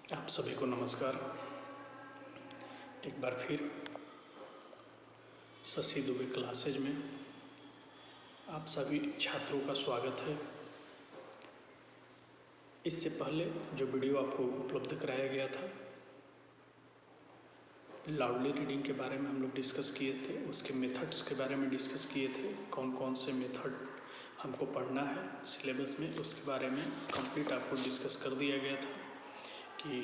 आप सभी को नमस्कार। एक बार फिर शशि दुबे क्लासेज में आप सभी छात्रों का स्वागत है। इससे पहले जो वीडियो आपको उपलब्ध कराया गया था, लाउडली रीडिंग के बारे में हम लोग डिस्कस किए थे, उसके मेथड्स के बारे में डिस्कस किए थे, कौन कौन से मेथड हमको पढ़ना है सिलेबस में, उसके बारे में कंप्लीट आपको डिस्कस कर दिया गया था कि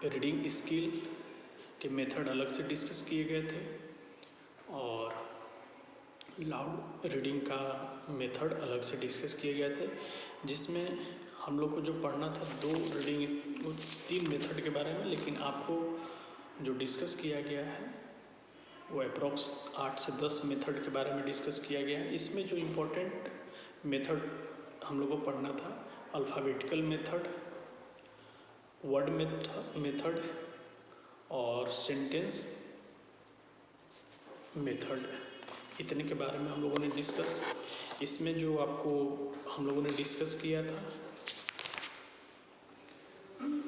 रीडिंग स्किल के मेथड अलग से डिस्कस किए गए थे और लाउड रीडिंग का मेथड अलग से डिस्कस किए गए थे, जिसमें हम लोग को जो पढ़ना था तीन मेथड के बारे में। लेकिन आपको जो डिस्कस किया गया है वो अप्रॉक्स 8 से 10 मेथड के बारे में डिस्कस किया गया है। इसमें जो इम्पोर्टेंट मेथड हम लोग को पढ़ना था, अल्फ़ाबेटिकल मेथड, वर्ड मेथड और सेंटेंस मेथड, इतने के बारे में हम लोगों ने डिस्कस। इसमें जो आपको हम लोगों ने डिस्कस किया था,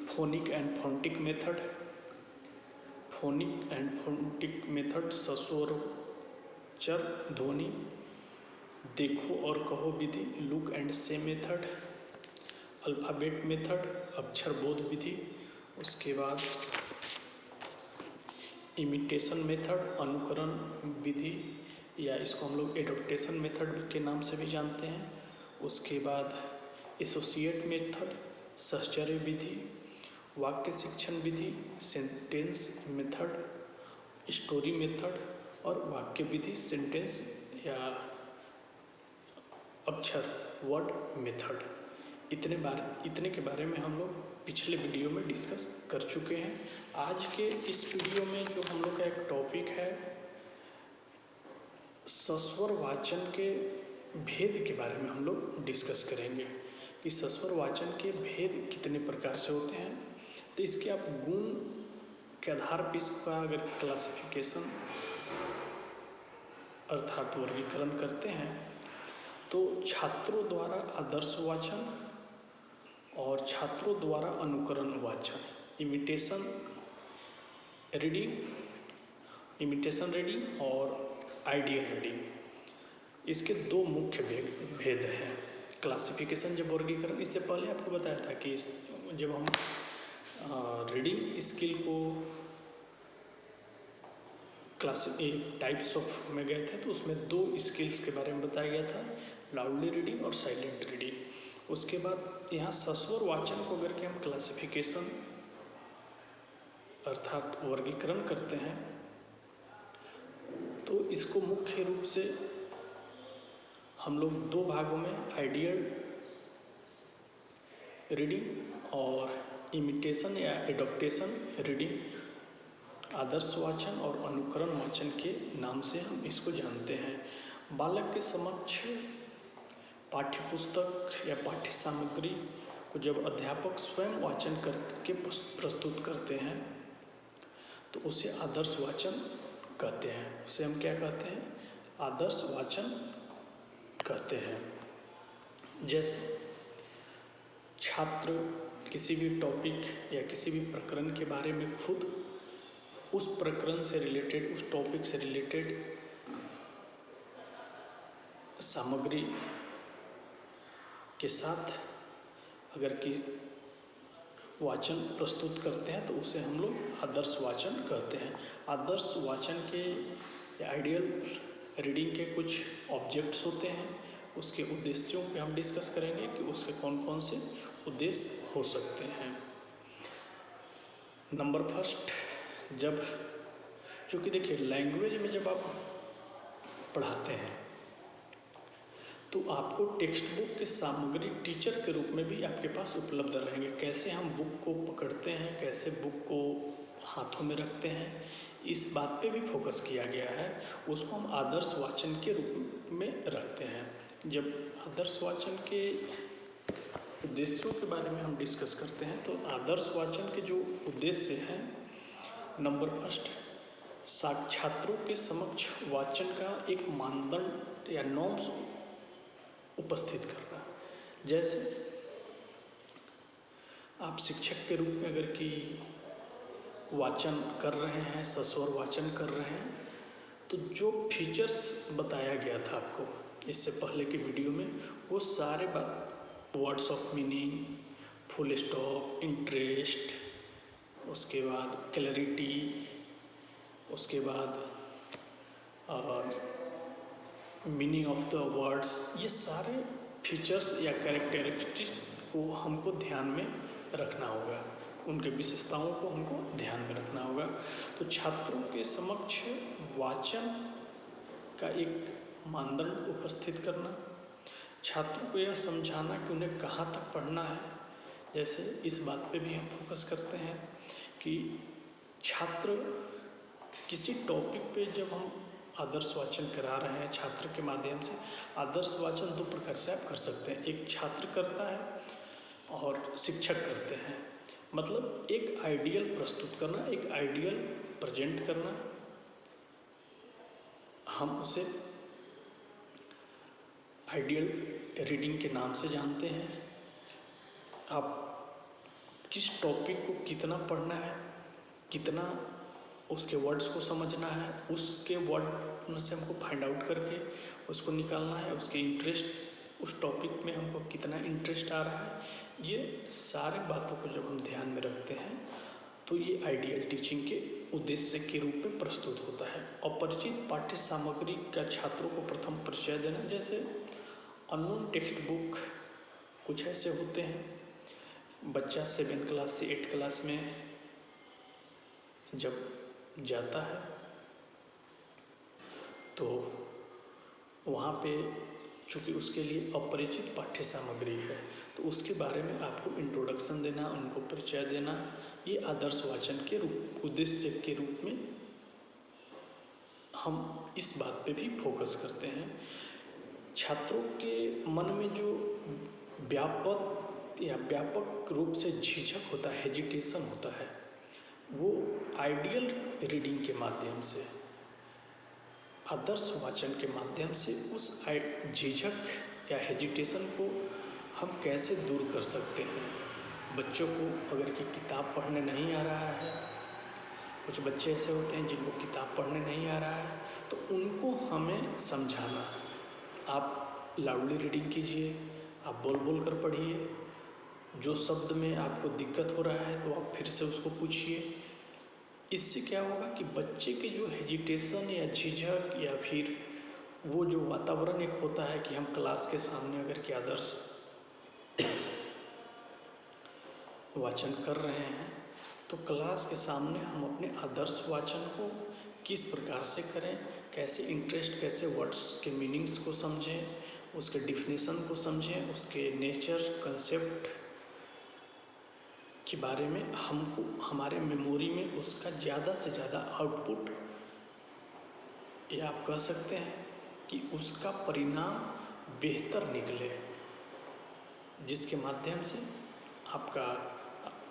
phonic and phonetic method, phonic and phonetic method, सस्वरोच्चार ध्वनि, देखो और कहो विधि, look and say method, alphabet method, अक्षर बोध विधि, उसके बाद इमिटेशन मेथड, अनुकरण विधि, या इसको हम लोग एडॉप्टेशन मेथड के नाम से भी जानते हैं। उसके बाद एसोसिएट मेथड, सहचर्य विधि, वाक्य शिक्षण विधि, सेंटेंस मेथड, स्टोरी मेथड और वाक्य विधि, सेंटेंस या अक्षर वर्ड मेथड, इतने के बारे में हम लोग पिछले वीडियो में डिस्कस कर चुके हैं। आज के इस वीडियो में जो हम लोग का एक टॉपिक है, सस्वर वाचन के भेद के बारे में हम लोग डिस्कस करेंगे कि सस्वर वाचन के भेद कितने प्रकार से होते हैं। तो इसके आप गुण के आधार पर इसका अगर क्लासिफिकेशन अर्थात वर्गीकरण करते हैं तो छात्रों द्वारा आदर्श वाचन और छात्रों द्वारा अनुकरण वाचन, इमिटेशन रीडिंग और आइडियल रीडिंग, इसके दो मुख्य भेद हैं। क्लासिफिकेशन जब वर्गीकरण, इससे पहले आपको बताया था कि जब हम रीडिंग स्किल को टाइप्स ऑफ में गए थे तो उसमें दो स्किल्स के बारे में बताया गया था, लाउडली रीडिंग और साइलेंट रीडिंग। उसके बाद यहाँ सस्वर वाचन को अगर कि हम क्लासिफिकेशन अर्थात वर्गीकरण करते हैं तो इसको मुख्य रूप से हम लोग दो भागों में, आइडियल रीडिंग और इमिटेशन या एडॉप्टेशन रीडिंग, आदर्श वाचन और अनुकरण वाचन के नाम से हम इसको जानते हैं। बालक के समक्ष पाठ्यपुस्तक या पाठ्य सामग्री को जब अध्यापक स्वयं वाचन करके प्रस्तुत करते हैं तो उसे आदर्श वाचन कहते हैं। उसे हम क्या कहते हैं? आदर्श वाचन कहते हैं। जैसे छात्र किसी भी टॉपिक या किसी भी प्रकरण के बारे में खुद उस प्रकरण से रिलेटेड, उस टॉपिक से रिलेटेड सामग्री के साथ अगर कि वाचन प्रस्तुत करते हैं तो उसे हम लोग आदर्श वाचन कहते हैं। आदर्श वाचन के या आइडियल रीडिंग के कुछ ऑब्जेक्ट्स होते हैं, उसके उद्देश्यों पे हम डिस्कस करेंगे कि उसके कौन कौन से उद्देश्य हो सकते हैं। नंबर फर्स्ट, जब चूँकि देखिए लैंग्वेज में जब आप पढ़ाते हैं तो आपको टेक्स्ट बुक की सामग्री टीचर के रूप में भी आपके पास उपलब्ध रहेंगे। कैसे हम बुक को पकड़ते हैं, कैसे बुक को हाथों में रखते हैं, इस बात पे भी फोकस किया गया है। उसको हम आदर्श वाचन के रूप में रखते हैं। जब आदर्श वाचन के उद्देश्यों के बारे में हम डिस्कस करते हैं तो आदर्श वाचन के जो उद्देश्य हैं, नंबर फर्स्ट, छात्रों के समक्ष वाचन का एक मानदंड या नॉर्म्स उपस्थित करना। जैसे आप शिक्षक के रूप में अगर कि वाचन कर रहे हैं, सस्वर वाचन कर रहे हैं, तो जो फीचर्स बताया गया था आपको इससे पहले की वीडियो में, वो सारे बात words of meaning, full stop, interest, उसके बाद क्लैरिटी, उसके बाद मीनिंग ऑफ द वर्ड्स, ये सारे फीचर्स या कैरेक्टरिस्टिक्स को हमको ध्यान में रखना होगा, उनके विशेषताओं को हमको ध्यान में रखना होगा। तो छात्रों के समक्ष वाचन का एक मानदंड उपस्थित करना, छात्रों को यह समझाना कि उन्हें कहाँ तक पढ़ना है। जैसे इस बात पे भी हम फोकस करते हैं कि छात्र किसी टॉपिक पे जब हम आदर्श वाचन करा रहे हैं छात्र के माध्यम से, आदर्श वाचन दो प्रकार से आप कर सकते हैं, एक छात्र करता है और शिक्षक करते हैं। मतलब एक आइडियल प्रस्तुत करना, एक आइडियल प्रेजेंट करना, हम उसे आइडियल रीडिंग के नाम से जानते हैं। आप किस टॉपिक को कितना पढ़ना है, कितना उसके वर्ड्स को समझना है, उसके वर्ड में से हमको फाइंड आउट करके उसको निकालना है, उसके इंटरेस्ट, उस टॉपिक में हमको कितना इंटरेस्ट आ रहा है, ये सारे बातों को जब हम ध्यान में रखते हैं तो ये आइडियल टीचिंग के उद्देश्य के रूप में प्रस्तुत होता है। अपरिचित पाठ्य सामग्री का छात्रों को प्रथम परिचय देना, जैसे अननोन टेक्स्ट बुक कुछ ऐसे होते हैं, बच्चा 7 क्लास से 8 क्लास में जब जाता है तो वहाँ पे चूँकि उसके लिए अपरिचित पाठ्य सामग्री है, तो उसके बारे में आपको इंट्रोडक्शन देना, उनको परिचय देना, ये आदर्श वाचन के उद्देश्य के रूप में हम इस बात पे भी फोकस करते हैं। छात्रों के मन में जो व्यापक रूप से झिझक होता है, हेजिटेशन होता है, वो आइडियल रीडिंग के माध्यम से, आदर्श वाचन के माध्यम से उस झिझक या हेजिटेशन को हम कैसे दूर कर सकते हैं। बच्चों को अगर कि किताब पढ़ने नहीं आ रहा है, कुछ बच्चे ऐसे होते हैं जिनको किताब पढ़ने नहीं आ रहा है, तो उनको हमें समझाना, आप लाउडली रीडिंग कीजिए, आप बोल बोल कर पढ़िए, जो शब्द में आपको दिक्कत हो रहा है तो आप फिर से उसको पूछिए। इससे क्या होगा कि बच्चे के जो हेजिटेशन या झिझक या फिर वो जो वातावरण एक होता है कि हम क्लास के सामने अगर कि आदर्श वाचन कर रहे हैं, तो क्लास के सामने हम अपने आदर्श वाचन को किस प्रकार से करें, कैसे इंटरेस्ट, कैसे वर्ड्स के मीनिंग्स को समझें, उसके डिफिनीसन को समझें, उसके नेचर, कंसेप्ट के बारे में हमको हमारे मेमोरी में उसका ज़्यादा से ज़्यादा आउटपुट, या आप कह सकते हैं कि उसका परिणाम बेहतर निकले, जिसके माध्यम से आपका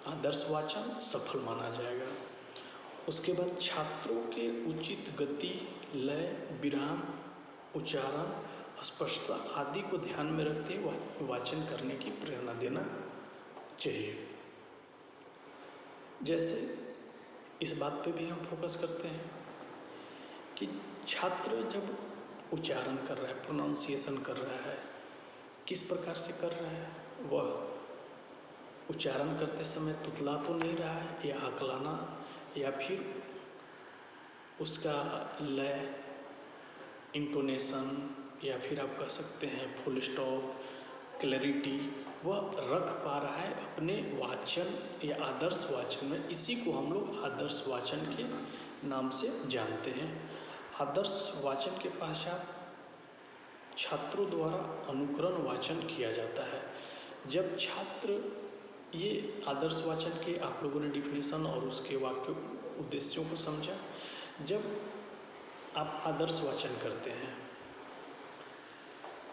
आदर्श वाचन सफल माना जाएगा। उसके बाद छात्रों के उचित गति, लय, विराम, उच्चारण, स्पष्टता आदि को ध्यान में रखते हुए वाचन करने की प्रेरणा देना चाहिए। जैसे इस बात पे भी हम फोकस करते हैं कि छात्र जब उच्चारण कर रहा है, प्रोनाउंसिएशन कर रहा है, किस प्रकार से कर रहा है, वह उच्चारण करते समय तुतला तो नहीं रहा है या आकलाना, या फिर उसका लय, इंटोनेशन, या फिर आप कह सकते हैं फुल स्टॉप, क्लैरिटी, वह रख पा रहा है अपने वाचन या आदर्श वाचन में। इसी को हम लोग आदर्श वाचन के नाम से जानते हैं। आदर्श वाचन के पश्चात छात्रों द्वारा अनुकरण वाचन किया जाता है। जब छात्र ये आदर्श वाचन के आप लोगों ने डिफिनेशन और उसके वाक्य उद्देश्यों को समझा। जब आप आदर्श वाचन करते हैं,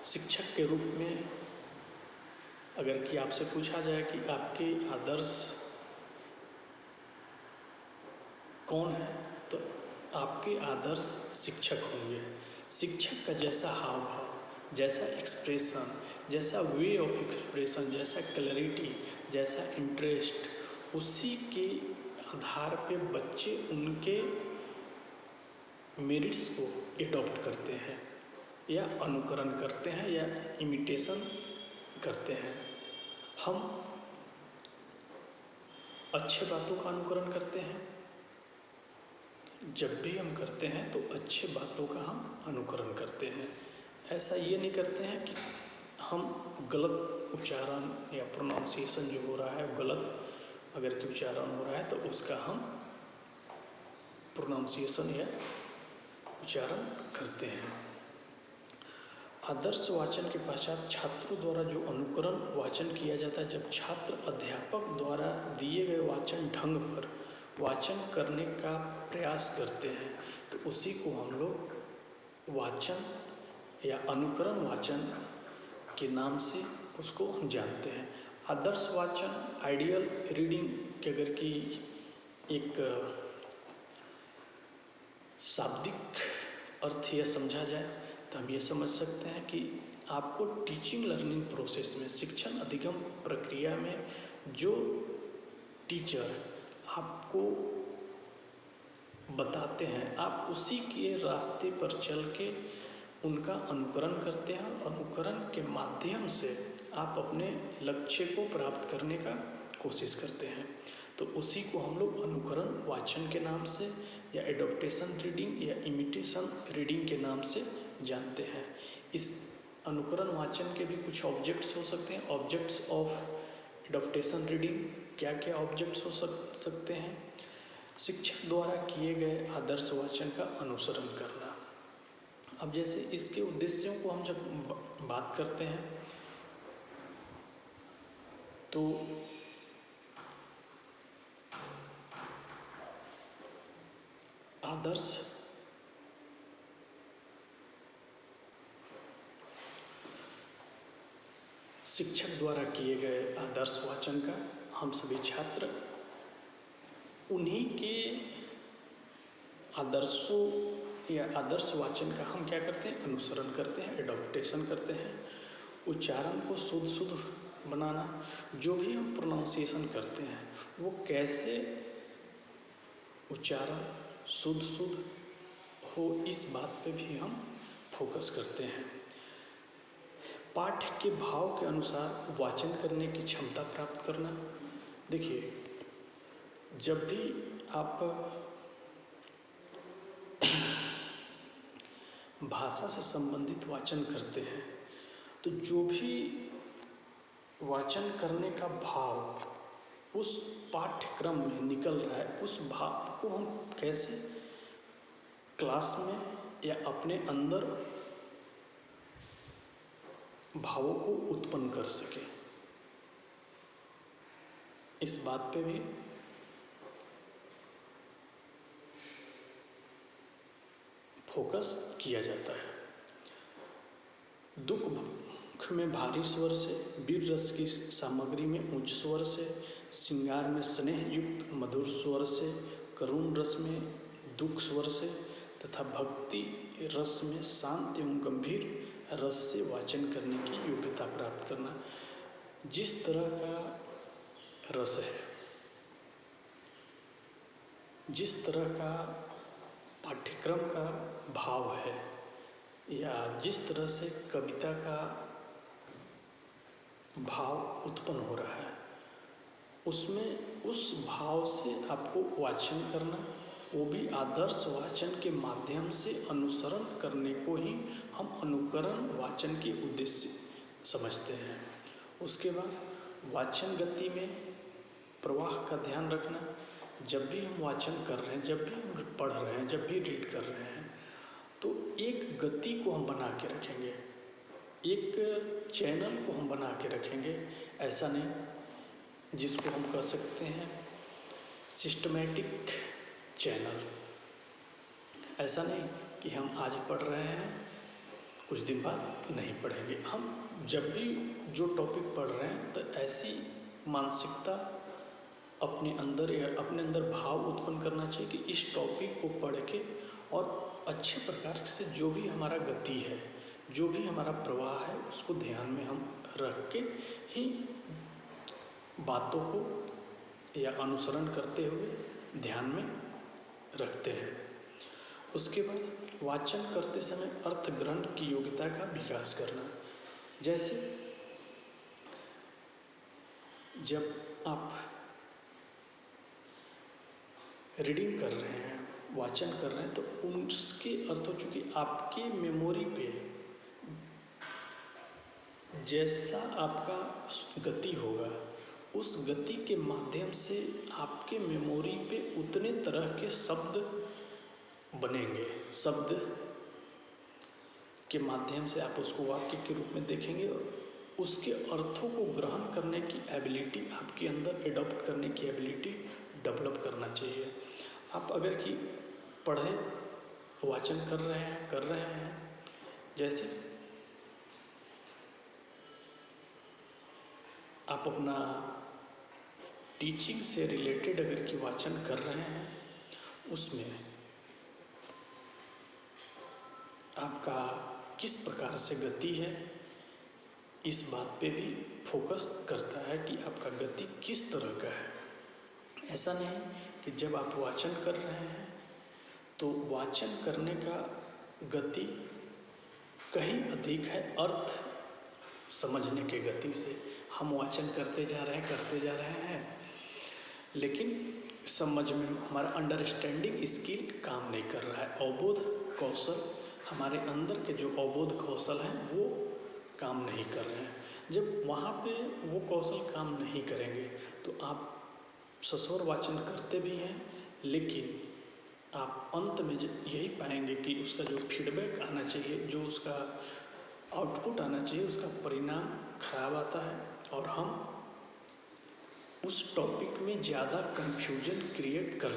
शिक्षक के रूप में अगर कि आपसे पूछा जाए कि आपके आदर्श कौन है, तो आपके आदर्श शिक्षक होंगे। शिक्षक का जैसा हाव भाव, जैसा एक्सप्रेशन, जैसा वे ऑफ एक्सप्रेशन, जैसा क्लैरिटी, जैसा इंटरेस्ट, उसी के आधार पे बच्चे उनके मेरिट्स को एडॉप्ट करते हैं या अनुकरण करते हैं या इमिटेशन करते हैं। हम अच्छे बातों का अनुकरण करते हैं, जब भी हम करते हैं तो अच्छे बातों का हम अनुकरण करते हैं। ऐसा ये नहीं करते हैं कि हम गलत उच्चारण या प्रोनाउंसिएशन जो हो रहा है गलत अगर कि उच्चारण हो रहा है तो उसका हम प्रोनाउंसिएशन या उच्चारण करते हैं। आदर्श वाचन के पश्चात छात्रों द्वारा जो अनुकरण वाचन किया जाता है, जब छात्र अध्यापक द्वारा दिए गए वाचन ढंग पर वाचन करने का प्रयास करते हैं तो उसी को हम लोग वाचन या अनुकरण वाचन के नाम से उसको हम जानते हैं। आदर्श वाचन, आइडियल रीडिंग के अगर कि एक शाब्दिक अर्थ यह समझा जाए तो हम ये समझ सकते हैं कि आपको टीचिंग लर्निंग प्रोसेस में, शिक्षण अधिगम प्रक्रिया में जो टीचर आपको बताते हैं आप उसी के रास्ते पर चल के उनका अनुकरण करते हैं। अनुकरण के माध्यम से आप अपने लक्ष्य को प्राप्त करने का कोशिश करते हैं, तो उसी को हम लोग अनुकरण वाचन के नाम से या एडॉप्टेशन रीडिंग या इमिटेशन रीडिंग के नाम से जानते हैं। इस अनुकरण वाचन के भी कुछ ऑब्जेक्ट्स हो सकते हैं। ऑब्जेक्ट्स ऑफ एडॉप्टेशन रीडिंग क्या क्या ऑब्जेक्ट्स हो सकते हैं? शिक्षक द्वारा किए गए आदर्श वाचन का अनुसरण करना। अब जैसे इसके उद्देश्यों को हम जब बात करते हैं तो आदर्श शिक्षक द्वारा किए गए आदर्श वाचन का हम सभी छात्र उन्हीं के आदर्शों या आदर्श वाचन का हम क्या करते हैं? अनुसरण करते हैं, एडॉप्टेशन करते हैं। उच्चारण को शुद्ध बनाना, जो भी हम प्रोनाउंसिएशन करते हैं वो कैसे उच्चारण शुद्ध हो, इस बात पे भी हम फोकस करते हैं। पाठ के भाव के अनुसार वाचन करने की क्षमता प्राप्त करना। देखिए, जब भी आप भाषा से संबंधित वाचन करते हैं तो जो भी वाचन करने का भाव उस पाठ्यक्रम में निकल रहा है, उस भाव को हम कैसे क्लास में या अपने अंदर भावों को उत्पन्न कर सके, इस बात पे भी फोकस किया जाता है। दुख में भारी स्वर से, वीर रस की सामग्री में उच्च स्वर से, श्रृंगार में स्नेह युक्त मधुर स्वर से, करुण रस में दुख स्वर से तथा भक्ति रस में शांत एवं गंभीर रस से वाचन करने की योग्यता प्राप्त करना। जिस तरह का रस है, जिस तरह का पाठ्यक्रम का भाव है या जिस तरह से कविता का भाव उत्पन्न हो रहा है, उसमें उस भाव से आपको वाचन करना, वो भी आदर्श वाचन के माध्यम से अनुसरण करने को ही हम अनुकरण वाचन के उद्देश्य समझते हैं। उसके बाद वाचन गति में प्रवाह का ध्यान रखना। जब भी हम वाचन कर रहे हैं, जब भी हम पढ़ रहे हैं, जब भी रीड कर रहे हैं तो एक गति को हम बना के रखेंगे, एक चैनल को हम बना के रखेंगे। ऐसा नहीं जिसको हम कह सकते हैं सिस्टमेटिक चैनल। ऐसा नहीं कि हम आज पढ़ रहे हैं कुछ दिन बाद नहीं पढ़ेंगे। हम जब भी जो टॉपिक पढ़ रहे हैं तो ऐसी मानसिकता अपने अंदर भाव उत्पन्न करना चाहिए कि इस टॉपिक को पढ़ के और अच्छे प्रकार से जो भी हमारा गति है, जो भी हमारा प्रवाह है, उसको ध्यान में हम रख के ही बातों को या अनुसरण करते हुए ध्यान में रखते हैं। उसके बाद वाचन करते समय अर्थ ग्रहण की योग्यता का विकास करना। जैसे जब आप रीडिंग कर रहे हैं, वाचन कर रहे हैं, तो उसके अर्थों चूँकि आपके मेमोरी पे जैसा आपका गति होगा, उस गति के माध्यम से आपके मेमोरी पे उतने तरह के शब्द बनेंगे। शब्द के माध्यम से आप उसको वाक्य के रूप में देखेंगे और उसके अर्थों को ग्रहण करने की एबिलिटी आपके अंदर एडॉप्ट करने की एबिलिटी डेवलप करना चाहिए। आप अगर कि पढ़े वाचन कर रहे हैं जैसे आप अपना टीचिंग से रिलेटेड अगर कि वाचन कर रहे हैं, उसमें आपका किस प्रकार से गति है, इस बात पे भी फोकस करता है कि आपका गति किस तरह का है। ऐसा नहीं कि जब आप वाचन कर रहे हैं तो वाचन करने का गति कहीं अधिक है अर्थ समझने के गति से। हम वाचन करते जा रहे हैं लेकिन समझ में हमारा अंडरस्टैंडिंग स्किल काम नहीं कर रहा है। अवबोध कौशल, हमारे अंदर के जो अवबोध कौशल हैं वो काम नहीं कर रहे हैं। जब वहाँ पे वो कौशल काम नहीं करेंगे तो आप सस्वर वाचन करते भी हैं, लेकिन आप अंत में यही पाएंगे कि उसका जो फीडबैक आना चाहिए, जो उसका आउटपुट आना चाहिए, उसका परिणाम खराब आता है और हम उस टॉपिक में ज़्यादा कन्फ्यूजन क्रिएट कर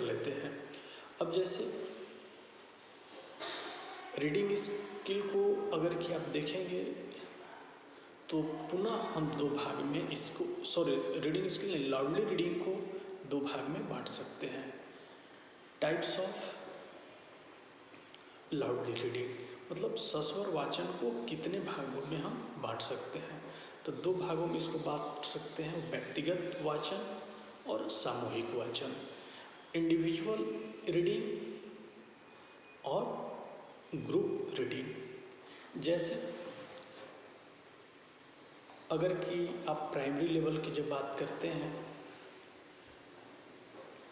लेते हैं। अब जैसे रीडिंग स्किल को अगर कि आप देखेंगे तो पुनः हम दो भाग में इसको रीडिंग स्किल नहीं, लाउडली रीडिंग को दो भाग में बांट सकते हैं। टाइप्स ऑफ लाउडली रीडिंग, मतलब सस्वर वाचन को कितने भागों में हम बांट सकते हैं। तो दो भागों में इसको बांट सकते हैं, व्यक्तिगत वाचन और सामूहिक वाचन, इंडिविजुअल रीडिंग और ग्रुप रीडिंग। जैसे अगर कि आप प्राइमरी लेवल की जब बात करते हैं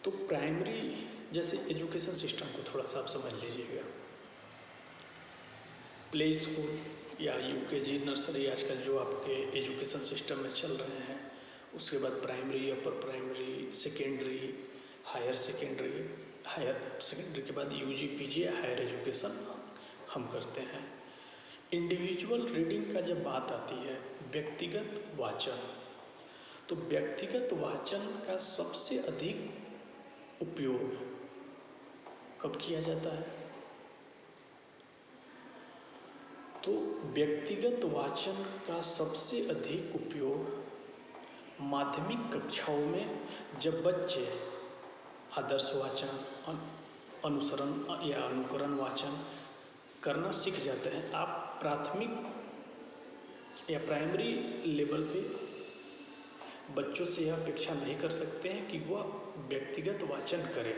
तो प्राइमरी जैसे एजुकेशन सिस्टम को थोड़ा सा आप समझ लीजिएगा। प्ले स्कूल या यूकेजी, नर्सरी आजकल जो आपके एजुकेशन सिस्टम में चल रहे हैं, उसके बाद primary, upper primary, secondary, higher secondary के बाद यूजी, पीजी या हायर एजुकेशन हम करते हैं। इंडिविजुअल रीडिंग का जब बात आती है, व्यक्तिगत वाचन, तो व्यक्तिगत वाचन का सबसे अधिक उपयोग कब किया जाता है? तो व्यक्तिगत वाचन का सबसे अधिक उपयोग माध्यमिक कक्षाओं में जब बच्चे आदर्श वाचन, अनुसरण या अनुकरण वाचन करना सीख जाते हैं। आप प्राथमिक या प्राइमरी लेवल पे बच्चों से यह अपेक्षा नहीं कर सकते हैं कि वह व्यक्तिगत वाचन करें।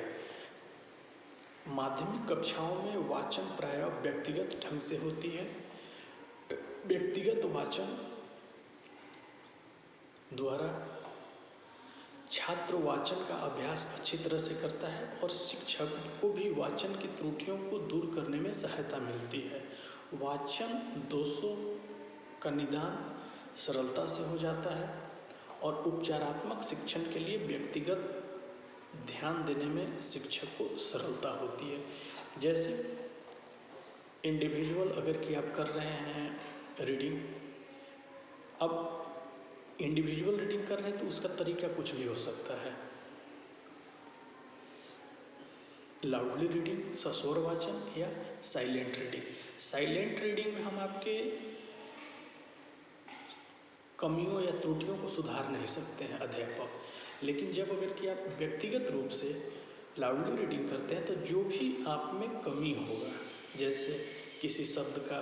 माध्यमिक कक्षाओं में वाचन प्रायः व्यक्तिगत ढंग से होती है। व्यक्तिगत वाचन द्वारा छात्र वाचन का अभ्यास अच्छी तरह से करता है और शिक्षक को भी वाचन की त्रुटियों को दूर करने में सहायता मिलती है। वाचन दोषों का निदान सरलता से हो जाता है और उपचारात्मक शिक्षण के लिए व्यक्तिगत ध्यान देने में शिक्षक को सरलता होती है। जैसे इंडिविजुअल अगर कि आप कर रहे हैं रीडिंग, अब इंडिविजुअल रीडिंग कर रहे हैं तो उसका तरीका कुछ भी हो सकता है। लाउडली रीडिंग, सस्वर वाचन या साइलेंट रीडिंग। साइलेंट रीडिंग में हम आपके कमियों या त्रुटियों को सुधार नहीं सकते हैं अध्यापक, लेकिन जब अगर कि आप व्यक्तिगत रूप से लाउडली रीडिंग करते हैं तो जो भी आप में कमी होगा, जैसे किसी शब्द का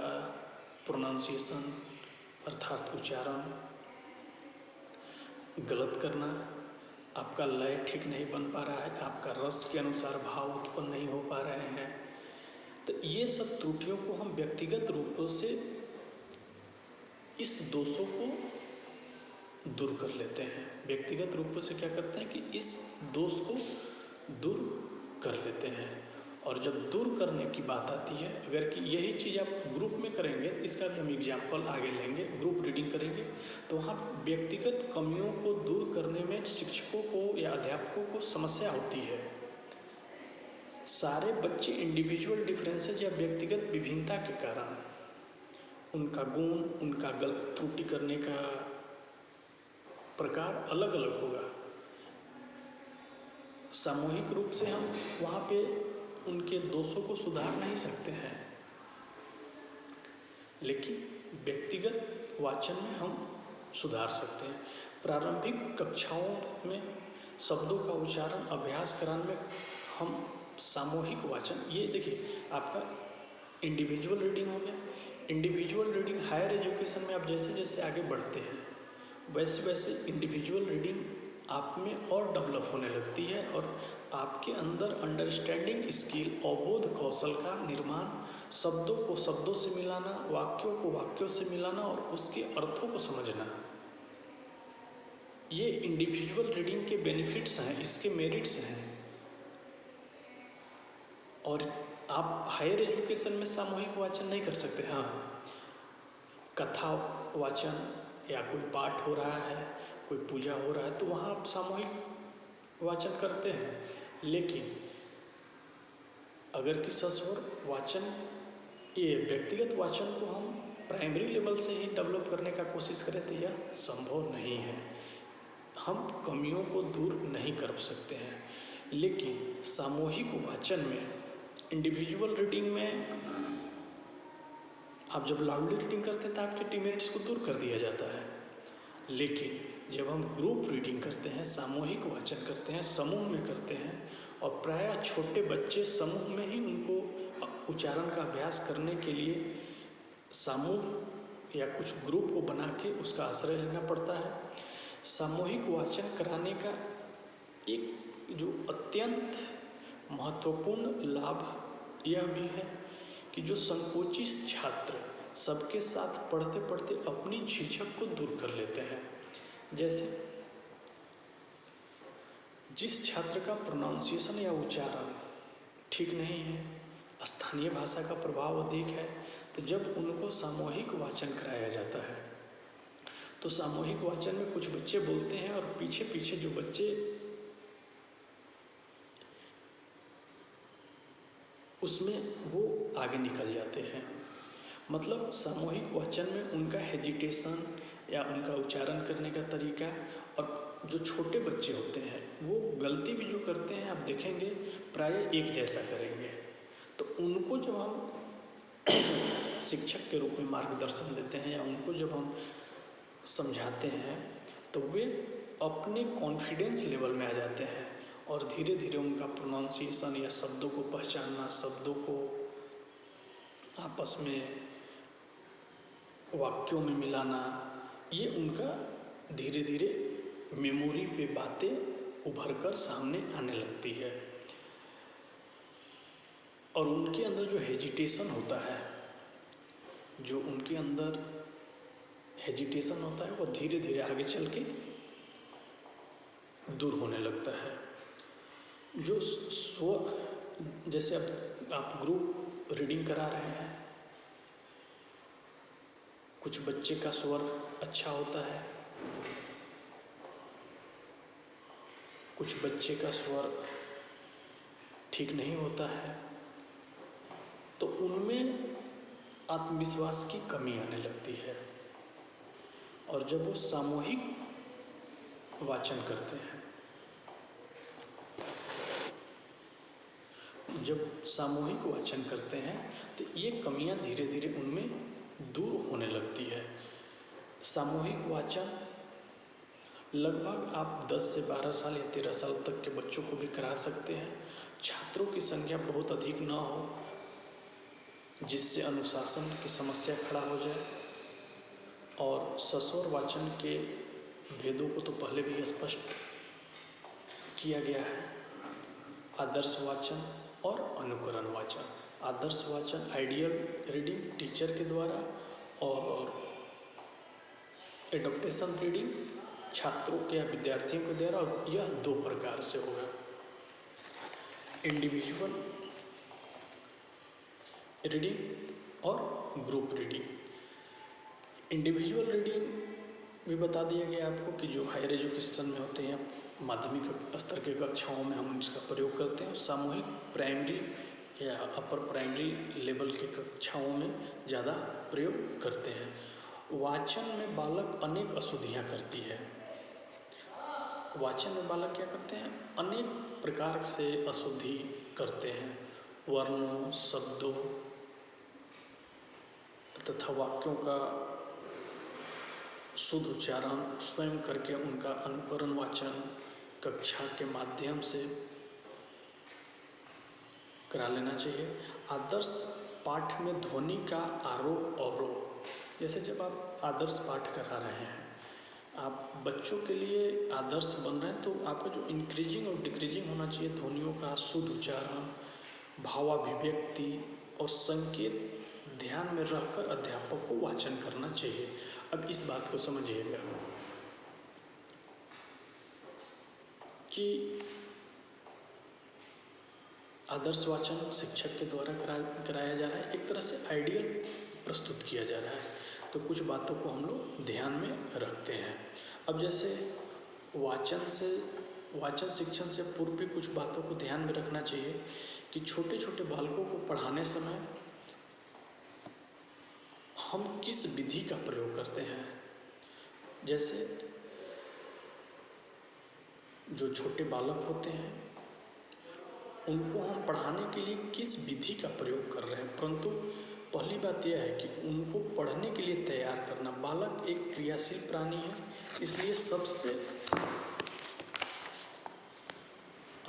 प्रोनाउंसिएशन अर्थात उच्चारण, गलत करना, आपका लय ठीक नहीं बन पा रहा है, आपका रस के अनुसार भाव उत्पन्न नहीं हो पा रहे हैं। तो ये सब त्रुटियों को हम व्यक्तिगत रूपों से इस दोषों को दूर कर लेते हैं। व्यक्तिगत रूपों से क्या करते हैं कि इस दोष को दूर कर लेते हैं। और जब दूर करने की बात आती है, अगर कि यही चीज़ आप ग्रुप में करेंगे, इसका भी हम एग्जाम्पल आगे लेंगे, ग्रुप रीडिंग करेंगे, तो वहाँ व्यक्तिगत कमियों को दूर करने में शिक्षकों को या अध्यापकों को समस्या होती है। सारे बच्चे इंडिविजुअल डिफरेंसेज या व्यक्तिगत विभिन्नता के कारण उनका गुण, उनका गलत त्रुटि करने का प्रकार अलग अलग होगा। सामूहिक रूप से हम वहाँ पे उनके दोषों को सुधार नहीं सकते हैं, लेकिन व्यक्तिगत वाचन में हम सुधार सकते हैं। प्रारंभिक कक्षाओं में शब्दों का उच्चारण अभ्यास कराने में हम सामूहिक वाचन, ये देखिए आपका इंडिविजुअल रीडिंग हो गया। इंडिविजुअल रीडिंग हायर एजुकेशन में आप जैसे जैसे आगे बढ़ते हैं वैसे वैसे इंडिविजुअल रीडिंग आप में और डेवलप होने लगती है और आपके अंदर अंडरस्टैंडिंग स्किल, अवबोध कौशल का निर्माण, शब्दों को शब्दों से मिलाना, वाक्यों को वाक्यों से मिलाना और उसके अर्थों को समझना, ये इंडिविजुअल रीडिंग के बेनिफिट्स हैं, इसके मेरिट्स हैं। और आप हायर एजुकेशन में सामूहिक वाचन नहीं कर सकते। हाँ, कथा वाचन या कोई पाठ हो रहा है, कोई पूजा हो रहा है, तो वहाँ आप सामूहिक वाचन करते हैं। लेकिन अगर कि सस्वर वाचन, ये व्यक्तिगत वाचन को हम प्राइमरी लेवल से ही डेवलप करने का कोशिश करें तो यह संभव नहीं है। हम कमियों को दूर नहीं कर सकते हैं। लेकिन सामूहिक वाचन में, इंडिविजुअल रीडिंग में आप जब लाउडली रीडिंग करते हैं तो आपके डिमेरिट्स को दूर कर दिया जाता है। लेकिन जब हम ग्रुप रीडिंग करते हैं, सामूहिक वाचन करते हैं, समूह में करते हैं, और प्रायः छोटे बच्चे समूह में ही उनको उच्चारण का अभ्यास करने के लिए समूह या कुछ ग्रुप को बना के उसका आश्रय लेना पड़ता है। सामूहिक वाचन कराने का एक जो अत्यंत महत्वपूर्ण लाभ यह भी है कि जो संकोचित छात्र सबके साथ पढ़ते पढ़ते अपनी झिझक को दूर कर लेते हैं। जैसे जिस छात्र का प्रोनाउंसिएशन या उच्चारण ठीक नहीं है, स्थानीय भाषा का प्रभाव अधिक है, तो जब उनको सामूहिक वाचन कराया जाता है तो सामूहिक वाचन में कुछ बच्चे बोलते हैं और पीछे पीछे जो बच्चे उसमें वो आगे निकल जाते हैं। मतलब सामूहिक वाचन में उनका हेजिटेशन या उनका उच्चारण करने का तरीका, और जो छोटे बच्चे होते हैं वो गलती भी जो करते हैं आप देखेंगे प्रायः एक जैसा करेंगे। तो उनको जब हम शिक्षक के रूप में मार्गदर्शन देते हैं या उनको जब हम समझाते हैं तो वे अपने कॉन्फिडेंस लेवल में आ जाते हैं और धीरे धीरे उनका प्रोनाउंसिएशन या शब्दों को पहचानना, शब्दों को आपस में वाक्यों में मिलाना, ये उनका धीरे धीरे मेमोरी पे बातें उभर कर सामने आने लगती है। और उनके अंदर जो हेजिटेशन होता है, जो उनके अंदर हेजिटेशन होता है वो धीरे धीरे आगे चल के दूर होने लगता है। जो स्वर, जैसे अब आप ग्रुप रीडिंग करा रहे हैं, कुछ बच्चे का स्वर अच्छा होता है, कुछ बच्चे का स्वर ठीक नहीं होता है, तो उनमें आत्मविश्वास की कमी आने लगती है। और जब वो सामूहिक वाचन करते हैं, जब सामूहिक वाचन करते हैं तो ये कमियां धीरे धीरे उनमें दूर होने लगती है। सामूहिक वाचन लगभग आप 10 से 12 साल या 13 साल तक के बच्चों को भी करा सकते हैं। छात्रों की संख्या बहुत अधिक ना हो जिससे अनुशासन की समस्या खड़ा हो जाए। और सस्वर वाचन के भेदों को तो पहले भी स्पष्ट किया गया है। आदर्श वाचन और अनुकरण वाचन। आदर्श वाचन आइडियल रीडिंग टीचर के द्वारा और एडॉप्टेशन रीडिंग छात्रों के या विद्यार्थियों के द्वारा। यह दो प्रकार से होगा, इंडिविजुअल रीडिंग और ग्रुप रीडिंग। इंडिविजुअल रीडिंग भी बता दिया गया आपको कि जो हायर एजुकेशन में होते हैं, माध्यमिक स्तर के कक्षाओं में हम इसका प्रयोग करते हैं। सामूहिक प्राइमरी या अपर प्राइमरी लेवल की कक्षाओं में ज़्यादा प्रयोग करते हैं। वाचन में बालक अनेक अशुद्धियाँ करती है। वाचन में बालक क्या करते हैं? अनेक प्रकार से अशुद्धि करते हैं। वर्णों, शब्दों तथा वाक्यों का शुद्ध उच्चारण स्वयं करके उनका अनुकरण वाचन कक्षा के माध्यम से करा लेना चाहिए। आदर्श पाठ में ध्वनि का आरोह अवरोह। जैसे जब आप आदर्श पाठ करा रहे हैं, आप बच्चों के लिए आदर्श बन रहे हैं, तो आपका जो इंक्रीजिंग और डिक्रीजिंग होना चाहिए ध्वनियों का शुद्ध उच्चारण, भावाभिव्यक्ति और संकेत ध्यान में रखकर अध्यापक को वाचन करना चाहिए। अब इस बात को समझिएगा कि आदर्श वाचन शिक्षक के द्वारा कराया जा रहा है, एक तरह से आइडियल प्रस्तुत किया जा रहा है, तो कुछ बातों को हम लोग ध्यान में रखते हैं। अब जैसे वाचन शिक्षण से पूर्व भी कुछ बातों को ध्यान में रखना चाहिए कि छोटे छोटे बालकों को पढ़ाने समय हम किस विधि का प्रयोग करते हैं। जैसे जो छोटे बालक होते हैं उनको हम पढ़ाने के लिए किस विधि का प्रयोग कर रहे हैं, परंतु पहली बात यह है कि उनको पढ़ने के लिए तैयार करना। बालक एक क्रियाशील प्राणी है, इसलिए सबसे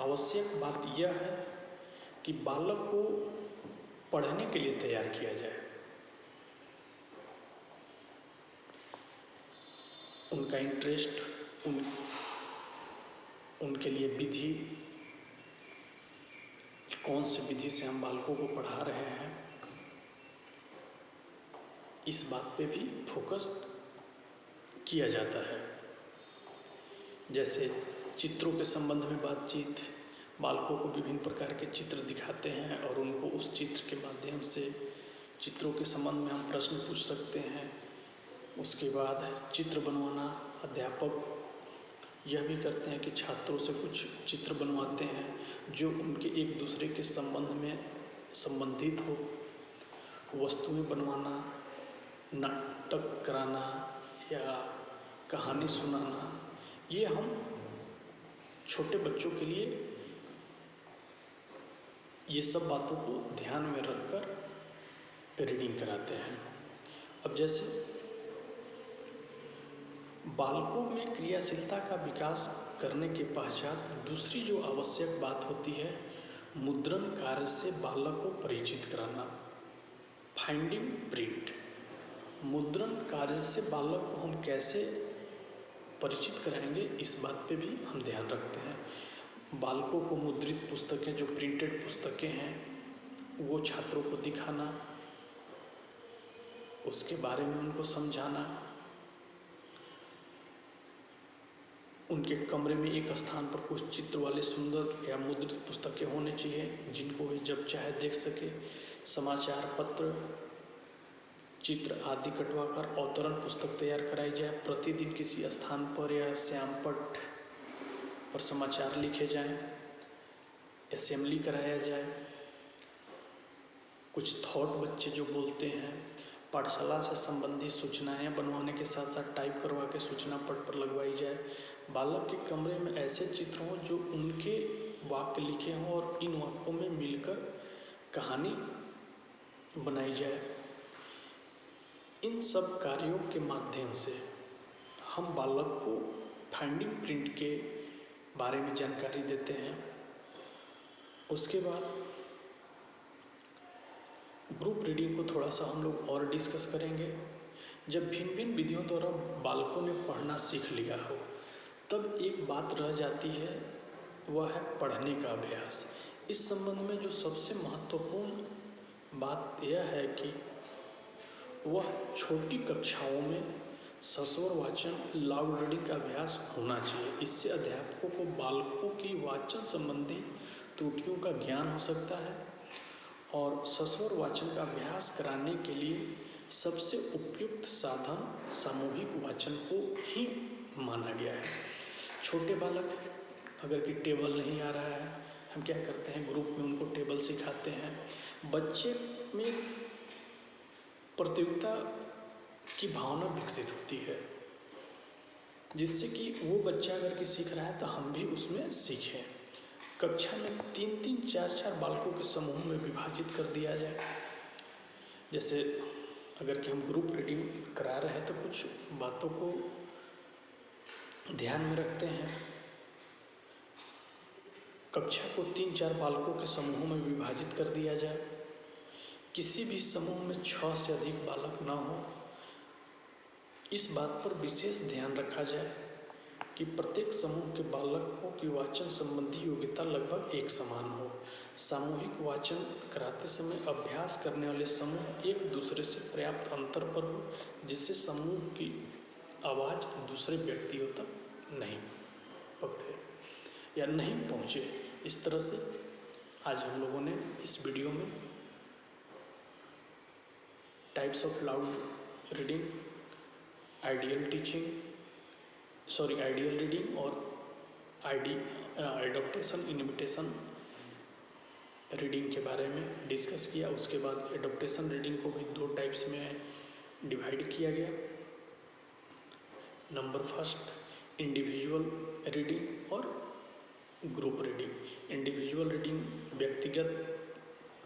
आवश्यक बात यह है कि बालक को पढ़ने के लिए तैयार किया जाए। उनका इंटरेस्ट, उनके लिए विधि, कौन सी विधि से हम बालकों को पढ़ा रहे हैं, इस बात पे भी फोकस किया जाता है। जैसे चित्रों के संबंध में बातचीत, बालकों को विभिन्न प्रकार के चित्र दिखाते हैं और उनको उस चित्र के माध्यम से चित्रों के संबंध में हम प्रश्न पूछ सकते हैं। उसके बाद चित्र बनवाना, अध्यापक यह भी करते हैं कि छात्रों से कुछ चित्र बनवाते हैं जो उनके एक दूसरे के संबंध में संबंधित हो। वस्तुएं बनवाना, नाटक कराना या कहानी सुनाना, ये हम छोटे बच्चों के लिए ये सब बातों को ध्यान में रखकर रीडिंग कराते हैं। अब जैसे बालकों में क्रियाशीलता का विकास करने के पश्चात दूसरी जो आवश्यक बात होती है, मुद्रण कार्य से बालक को परिचित कराना। Finding print. मुद्रण कार्य से बालक को हम कैसे परिचित कराएंगे, इस बात पे भी हम ध्यान रखते हैं। बालकों को मुद्रित पुस्तकें, जो प्रिंटेड पुस्तकें हैं, वो छात्रों को दिखाना, उसके बारे में उनको समझाना। उनके कमरे में एक स्थान पर कुछ चित्र वाले सुंदर या मुद्रित पुस्तकें होने चाहिए जिनको वे जब चाहे देख सके। समाचार पत्र, चित्र आदि कटवाकर अवतरण पुस्तक तैयार कराई जाए। प्रतिदिन किसी स्थान पर या श्यामपट्ट पर समाचार लिखे जाएं। असेंबली कराया जाए। कुछ थॉट बच्चे जो बोलते हैं, पाठशाला से संबंधित सूचनाएं बनवाने के साथ साथ टाइप करवा के सूचना पट पर लगवाई जाए। बालक के कमरे में ऐसे चित्र हों जो उनके वाक्य लिखे हों और इन वाक्यों में मिलकर कहानी बनाई जाए। इन सब कार्यों के माध्यम से हम बालक को फाइंडिंग प्रिंट के बारे में जानकारी देते हैं। उसके बाद ग्रुप रीडिंग को थोड़ा सा हम लोग और डिस्कस करेंगे जब भिन्न भिन्न विधियों द्वारा बालकों ने पढ़ना सीख लिया हो तब एक बात रह जाती है, वह है पढ़ने का अभ्यास। इस संबंध में जो सबसे महत्वपूर्ण बात यह है कि वह छोटी कक्षाओं में सस्वर वाचन लाउड रीडिंग का अभ्यास होना चाहिए। इससे अध्यापकों को बालकों की वाचन संबंधी त्रुटियों का ज्ञान हो सकता है और सस्वर वाचन का अभ्यास कराने के लिए सबसे उपयुक्त साधन सामूहिक वाचन को ही माना गया है। छोटे बालक अगर कि टेबल नहीं आ रहा है, हम क्या करते हैं, ग्रुप में उनको टेबल सिखाते हैं। बच्चे में प्रतियोगिता की भावना विकसित होती है, जिससे कि वो बच्चा अगर कि सीख रहा है तो हम भी उसमें सीखें। कक्षा में 3-3, 4-4 बालकों के समूह में विभाजित कर दिया जाए। जैसे अगर कि हम ग्रुप रीडिंग करा रहे हैं तो कुछ बातों को ध्यान में रखते हैं। कक्षा को 3-4 बालकों के समूहों में विभाजित कर दिया जाए। किसी भी समूह में 6 से अधिक बालक ना हो। इस बात पर विशेष ध्यान रखा जाए कि प्रत्येक समूह के बालकों की वाचन संबंधी योग्यता लगभग एक समान हो। सामूहिक वाचन कराते समय अभ्यास करने वाले समूह एक दूसरे से पर्याप्त अंतर पर हो, जिससे समूह की आवाज़ दूसरे व्यक्तियों तक नहीं पकड़े या नहीं पहुँचे। इस तरह से आज हम लोगों ने इस वीडियो में types of loud reading, ideal reading और एडॉप्टेशन इमिटेशन रीडिंग के बारे में डिस्कस किया। उसके बाद एडॉप्टेशन रीडिंग को भी 2 टाइप्स में डिवाइड किया गया। नंबर फर्स्ट इंडिविजुअल रीडिंग और ग्रुप रीडिंग। इंडिविजुअल रीडिंग व्यक्तिगत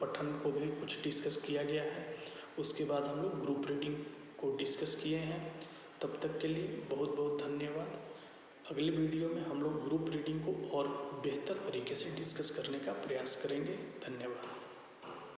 पठन को भी कुछ डिस्कस किया गया है। उसके बाद हम लोग ग्रुप रीडिंग को डिस्कस किए हैं। तब तक के लिए बहुत बहुत धन्यवाद। अगले वीडियो में हम लोग ग्रुप रीडिंग को और बेहतर तरीके से डिस्कस करने का प्रयास करेंगे। धन्यवाद।